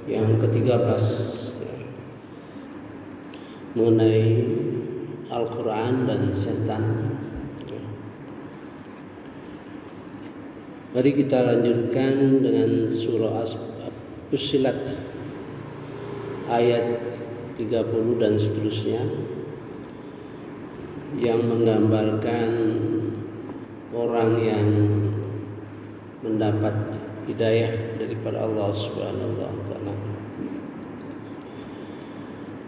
yang ke-13 mengenai Al-Quran dan setan. Mari kita lanjutkan dengan surah Fussilat ayat 30 dan seterusnya yang menggambarkan orang yang mendapat hidayah daripada Allah Subhanahu wa taala.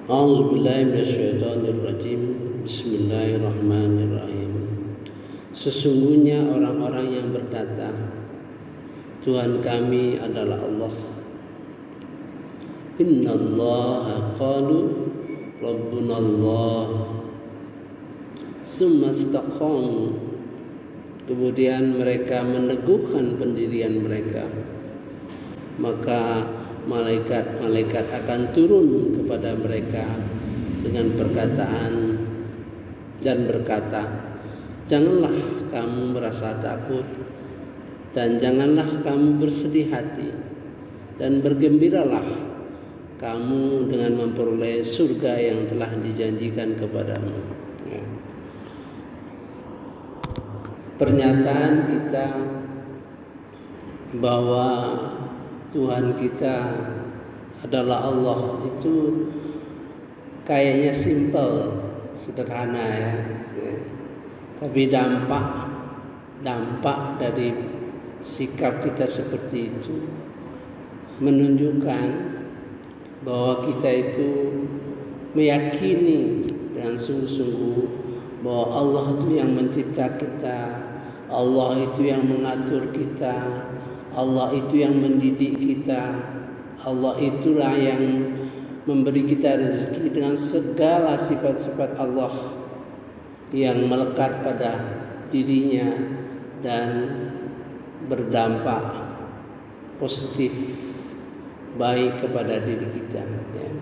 A'udzubillahi minasyaitonirrajim. Bismillahirrahmanirrahim. Sesungguhnya orang-orang yang berkata, Tuhan kami adalah Allah. Innallaha qalu rabbunallah. Summa istaqamu. Kemudian mereka meneguhkan pendirian mereka, maka malaikat-malaikat akan turun kepada mereka dengan perkataan dan berkata, janganlah kamu merasa takut dan janganlah kamu bersedih hati dan bergembiralah kamu dengan memperoleh surga yang telah dijanjikan kepadamu. Pernyataan kita bahwa Tuhan kita adalah Allah itu kayaknya simpel, sederhana ya. Tapi dampak dari sikap kita seperti itu menunjukkan bahwa kita itu meyakini dengan sungguh-sungguh bahwa Allah itu yang mencipta kita, Allah itu yang mengatur kita, Allah itu yang mendidik kita, Allah itulah yang memberi kita rezeki dengan segala sifat-sifat Allah yang melekat pada dirinya dan berdampak positif baik kepada diri kita ya.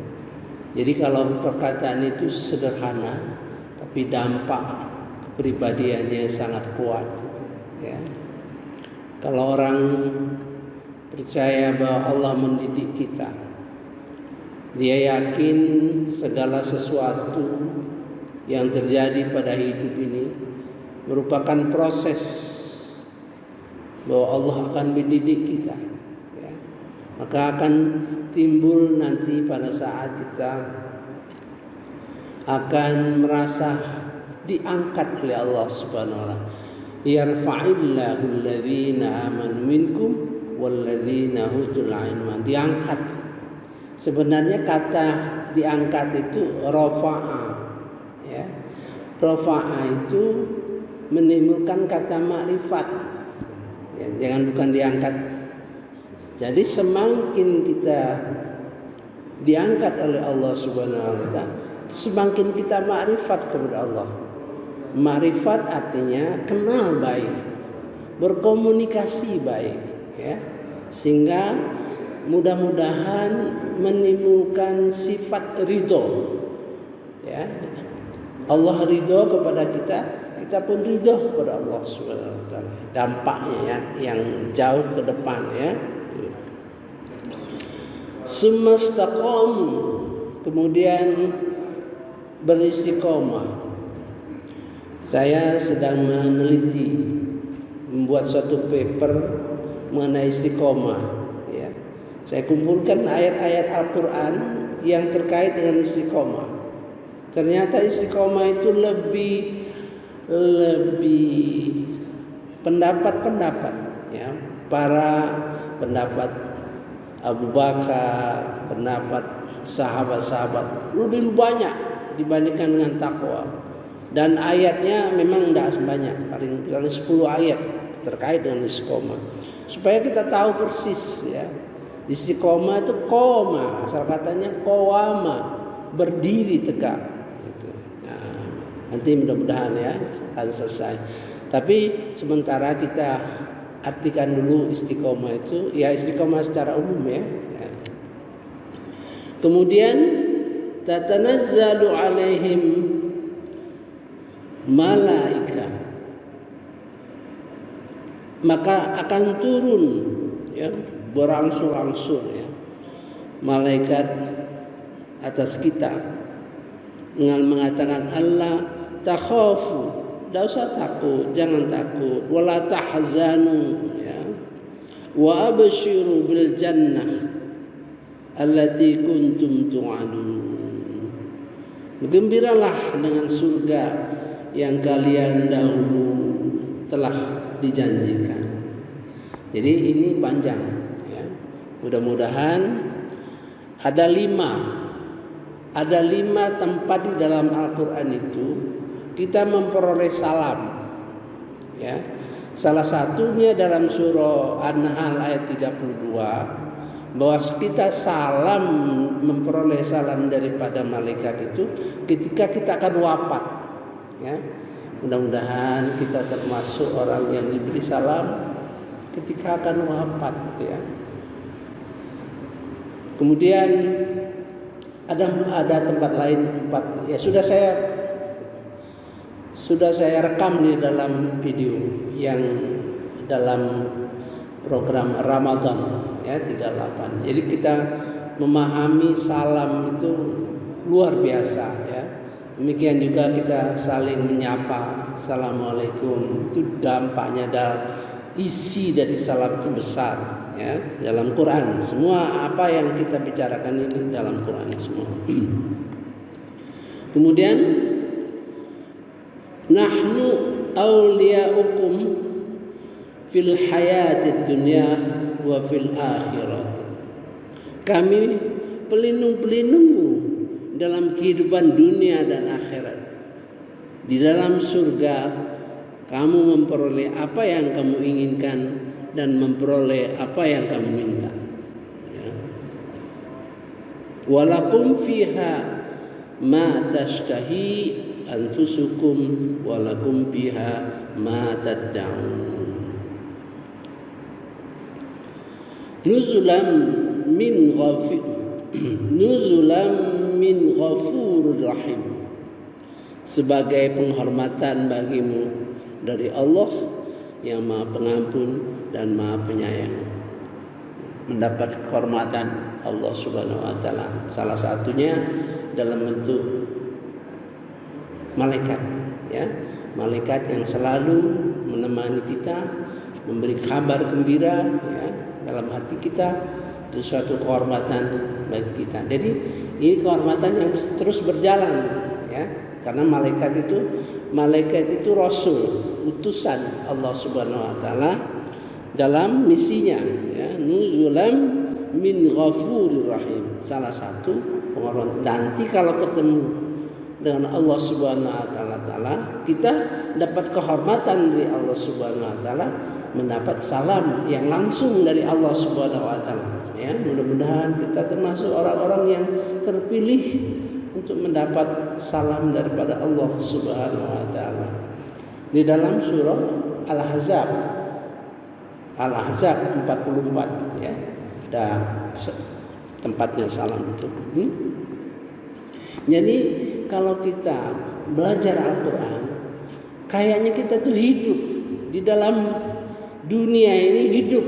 Jadi kalau perkataan itu sederhana tapi dampak kepribadiannya sangat kuat gitu, ya. Kalau orang percaya bahwa Allah mendidik kita, dia yakin segala sesuatu yang terjadi pada hidup ini merupakan proses bahwa Allah akan mendidik kita ya. Maka akan timbul nanti pada saat kita akan merasa diangkat oleh Allah Subhanahu wa taala. Yarfa'illahu alladhina amanu minkum walladzina utul ilma. Diangkat. Sebenarnya kata diangkat itu rafa'a ya. Rafa'a itu menimbulkan kata makrifat. Ya, jangan bukan diangkat. Jadi semakin kita diangkat oleh Allah Subhanahu wa taala, semakin kita makrifat kepada Allah. Makrifat artinya kenal baik, berkomunikasi baik ya. Sehingga mudah-mudahan menimbulkan sifat ridho ya. Allah ridho kepada kita, kita pun ridho kepada Allah Subhanahu wa taala. Dampaknya ya yang jauh ke depan ya. Summa istaqamu, kemudian beristiqomah. Saya sedang meneliti, membuat suatu paper mengenai istiqomah ya. Saya kumpulkan ayat-ayat Al-Quran yang terkait dengan istiqomah. Ternyata istiqomah itu lebih pendapat-pendapat ya. Para pendapat Abu Bakar, pendapat sahabat-sahabat lebih banyak dibandingkan dengan takwa. Dan ayatnya memang tidak sebanyak, paling 10 ayat terkait dengan istiqomah. Supaya kita tahu persis ya. Istiqomah itu qoma, asal katanya qawama, berdiri tegak gitu. Nah, nanti mudah-mudahan ya akan selesai. Tapi sementara kita artikan dulu istiqomah itu, ya istiqomah secara umum ya. Kemudian tatanazzalu alaihim malaika, maka akan turun ya berangsur-angsur ya malaikat atas kita dengan mengatakan Allah takhafu, tidak usah takut, jangan takut, wala tahzanu, ya, wa abshiru bil jannah allati kuntum tu'adun. Bergembiralah dengan surga yang kalian dahulu telah dijanjikan. Jadi ini panjang, ya. Mudah-mudahan ada lima tempat di dalam Al-Quran itu kita memperoleh salam, ya. Salah satunya dalam surah An-Nahl ayat 32, bahwa kita salam, memperoleh salam daripada malaikat itu ketika kita akan wafat, ya. Mudah-mudahan kita termasuk orang yang diberi salam ketika akan wafat, ya. Kemudian ada tempat lain 4, ya sudah saya rekam di dalam video yang dalam program Ramadan, ya, 38. Jadi kita memahami salam itu luar biasa, ya. Demikian juga kita saling menyapa, assalamualaikum, itu dampaknya isi dari salam itu besar, ya, dalam Quran. Semua apa yang kita bicarakan ini dalam Quran semua. Kemudian nahnu awliyaukum fil hayatid dunya wa fil akhirat. Kami pelindung-pelindungmu dalam kehidupan dunia dan akhirat. Di dalam surga kamu memperoleh apa yang kamu inginkan dan memperoleh apa yang kamu minta, ya. Walakum fiha ma tashtahi anfusukum walakum fiha ma tad'un. Nuzulam min ghafurur rahim, sebagai penghormatan bagimu dari Allah yang Maha Pengampun dan Maha Penyayang. Mendapat kehormatan Allah Subhanahu wa taala salah satunya dalam bentuk malaikat, ya. Malaikat yang selalu menemani kita, memberi kabar gembira, ya, dalam hati kita. Itu suatu kehormatan bagi kita. Jadi ini kehormatan yang terus berjalan, ya. Karena malaikat itu rasul, utusan Allah Subhanahu wa taala dalam misinya, ya. Nuzulam min ghafurir rahim. Salah satu penghormatan. Nanti kalau ketemu dengan Allah Subhanahu wa taala, kita dapat kehormatan dari Allah Subhanahu wa taala, mendapat salam yang langsung dari Allah Subhanahu wa taala. Ya, mudah-mudahan kita termasuk orang-orang yang terpilih untuk mendapat salam daripada Allah Subhanahu wa taala. Di dalam surah Al-Ahzab 44, ya. Ada tempatnya salam itu. Jadi kalau kita belajar Al-Quran, kayaknya kita tuh hidup di dalam dunia ini, hidup.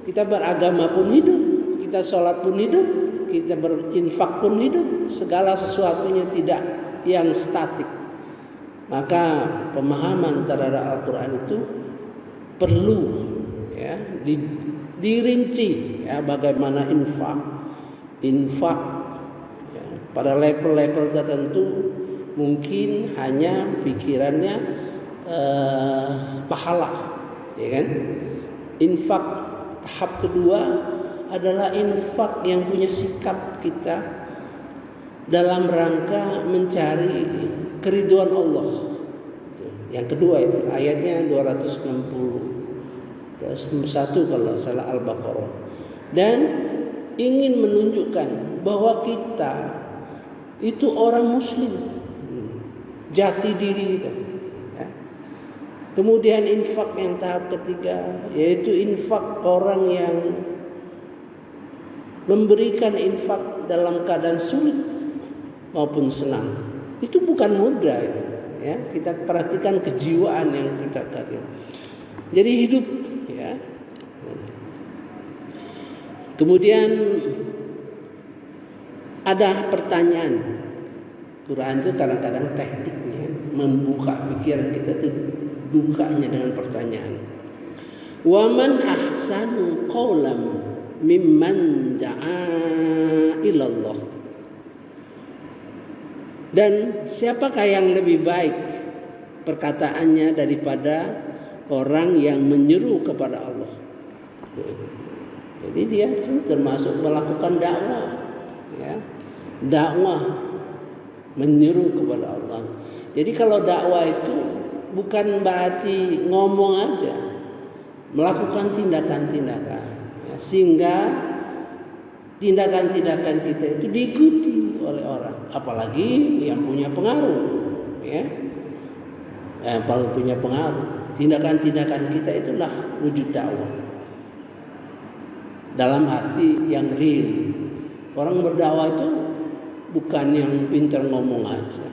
Kita beragama pun hidup, kita sholat pun hidup, kita berinfak pun hidup. Segala sesuatunya tidak yang statik. Maka pemahaman terhadap Al-Quran itu perlu, ya, dirinci, ya, bagaimana infak, ya, pada level-level tertentu mungkin hanya pikirannya pahala, ya kan. Infak tahap kedua adalah infak yang punya sikap kita dalam rangka mencari keriduan Allah. Yang kedua itu ayatnya 261 kalau salah Al-Baqarah. Dan ingin menunjukkan bahwa kita itu orang muslim, jati diri kita. Kemudian infak yang tahap ketiga, yaitu infak orang yang memberikan infak dalam keadaan sulit maupun senang. Itu bukan mudah itu, ya. Kita perhatikan kejiwaan yang kita karya. Jadi hidup, ya. Kemudian ada pertanyaan. Quran itu kadang-kadang tekniknya membuka pikiran kita tuh bukanya dengan pertanyaan. Wa man ahsanu qawlan mimman da'a ilallah. Dan siapakah yang lebih baik perkataannya daripada orang yang menyeru kepada Allah. Jadi dia termasuk melakukan dakwah, ya. Dakwah menyeru kepada Allah. Jadi kalau dakwah itu bukan berarti ngomong aja, melakukan tindakan-tindakan, ya, sehingga tindakan-tindakan kita itu diikuti oleh orang, apalagi yang punya pengaruh, ya, yang paling punya pengaruh. Tindakan-tindakan kita itulah wujud dakwah dalam arti yang real. Orang berdakwah itu bukan yang pintar ngomong aja.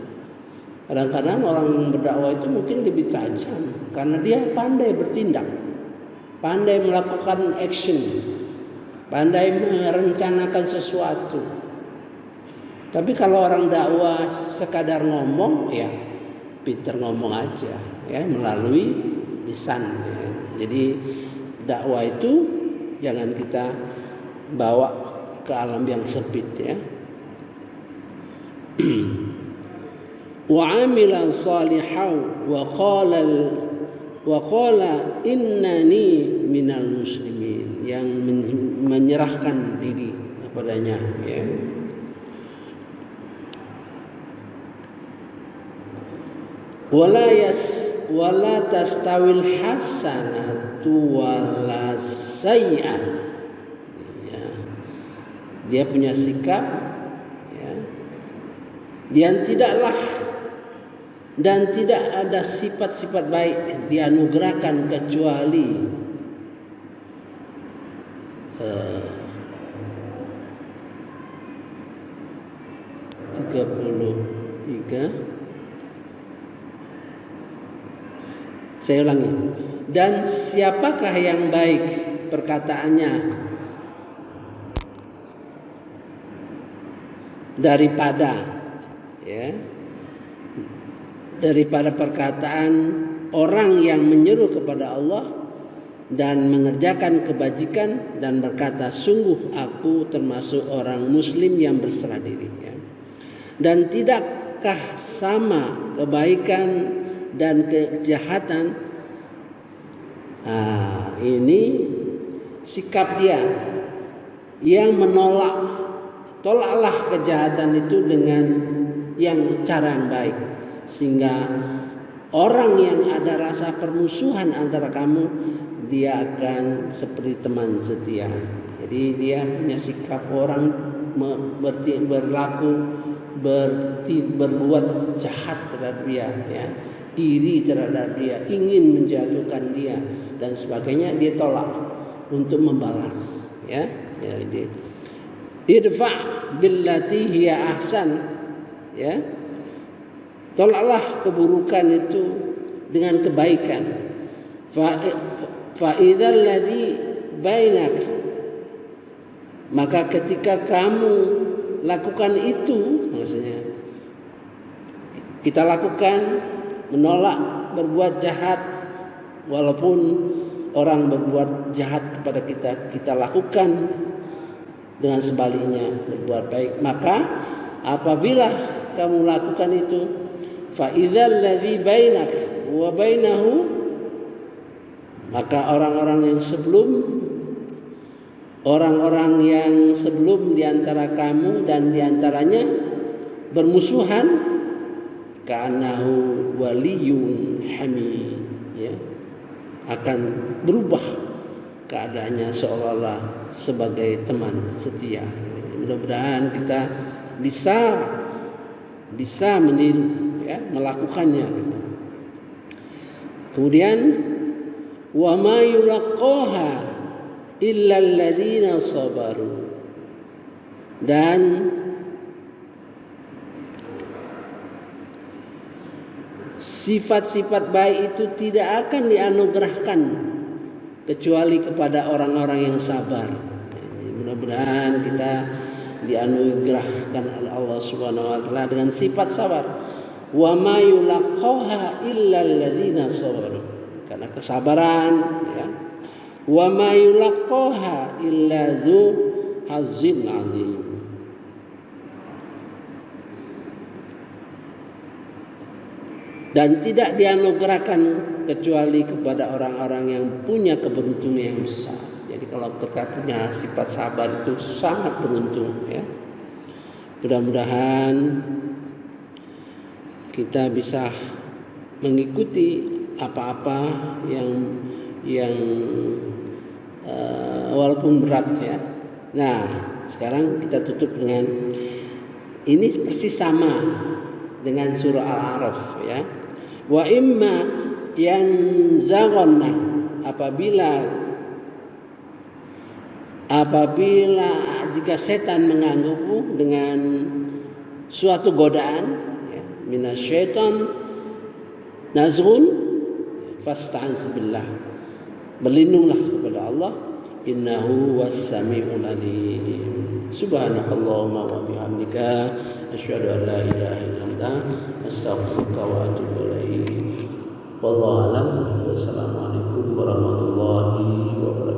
Kadang-kadang orang berdakwah itu mungkin lebih tajam karena dia pandai bertindak, pandai melakukan action, pandai merencanakan sesuatu. Tapi kalau orang dakwah sekadar ngomong, ya pintar ngomong aja, ya, melalui lisan. Ya. Jadi dakwah itu jangan kita bawa ke alam yang sempit, ya. Wa amila salihan wa qala innani minal muslimin, yang menyerahkan diri kepadanya, ya. Wala tastawil hasanatu wala sayyi'ah. Ya. Dia punya sikap, ya. Dan tidak ada sifat-sifat baik dianugerahkan kecuali 33. Saya ulangi. Dan siapakah yang baik perkataannya daripada, ya, daripada perkataan orang yang menyeru kepada Allah dan mengerjakan kebajikan dan berkata, sungguh aku termasuk orang muslim yang berserah diri, ya. Dan tidakkah sama kebaikan dan kejahatan? Ini sikap dia yang tolaklah kejahatan itu dengan yang cara yang baik, sehingga orang yang ada rasa permusuhan antara kamu, dia akan seperti teman setia. Jadi dia punya sikap orang berbuat jahat terhadap dia, ya, iri terhadap dia, ingin menjatuhkan dia dan sebagainya, dia tolak untuk membalas, ya. Jadi idfa billati hiya ahsan, ya. Tolaklah keburukan itu dengan kebaikan. Fa idzal ladzi bainak, maka ketika kamu lakukan itu, maksudnya kita lakukan, menolak berbuat jahat, walaupun orang berbuat jahat kepada kita, kita lakukan dengan sebaliknya berbuat baik. Maka apabila kamu lakukan itu, fa idzal ladzi bainak wa bainahu, maka orang-orang yang sebelum diantara kamu dan diantaranya bermusuhan, ka'annahu waliyun hamid, ya, akan berubah keadaannya seolah-olah sebagai teman setia. Mudah-mudahan kita bisa meniru, ya, melakukannya. Kemudian wa ma yulaqaha illa alladzina sabaru, dan sifat-sifat baik itu tidak akan dianugerahkan kecuali kepada orang-orang yang sabar. Mudah-mudahan kita dianugerahkan oleh Allah Subhanahu wa taala dengan sifat sabar. Wa ma yulaqaha illa alladziina sabaru. Karena kesabaran ya. Wa ma yulaqaha illa dzu hazzin azim. Dan tidak dianugerahkan kecuali kepada orang-orang yang punya keberuntungan yang besar. Jadi kalau kita punya sifat sabar itu sangat beruntung ya. Mudah-mudahan kita bisa mengikuti apa-apa yang walaupun berat ya. Nah, sekarang kita tutup dengan ini persis sama dengan surah Al-A'raf ya. Wa imma yanzaghanna, apabila jika setan mengganggumu dengan suatu godaan ya, minasyaiton nazghun fasta'inz billah, berlindunglah kepada Allah, innahu was-sami'ul alim. Subhanakallahumma wa bihamdika asyhadu an la ilaha illa anta astaghfiruka wa atubu ilaik. Wallahu a'lam. Wassalamualaikum warahmatullahi wabarakatuh.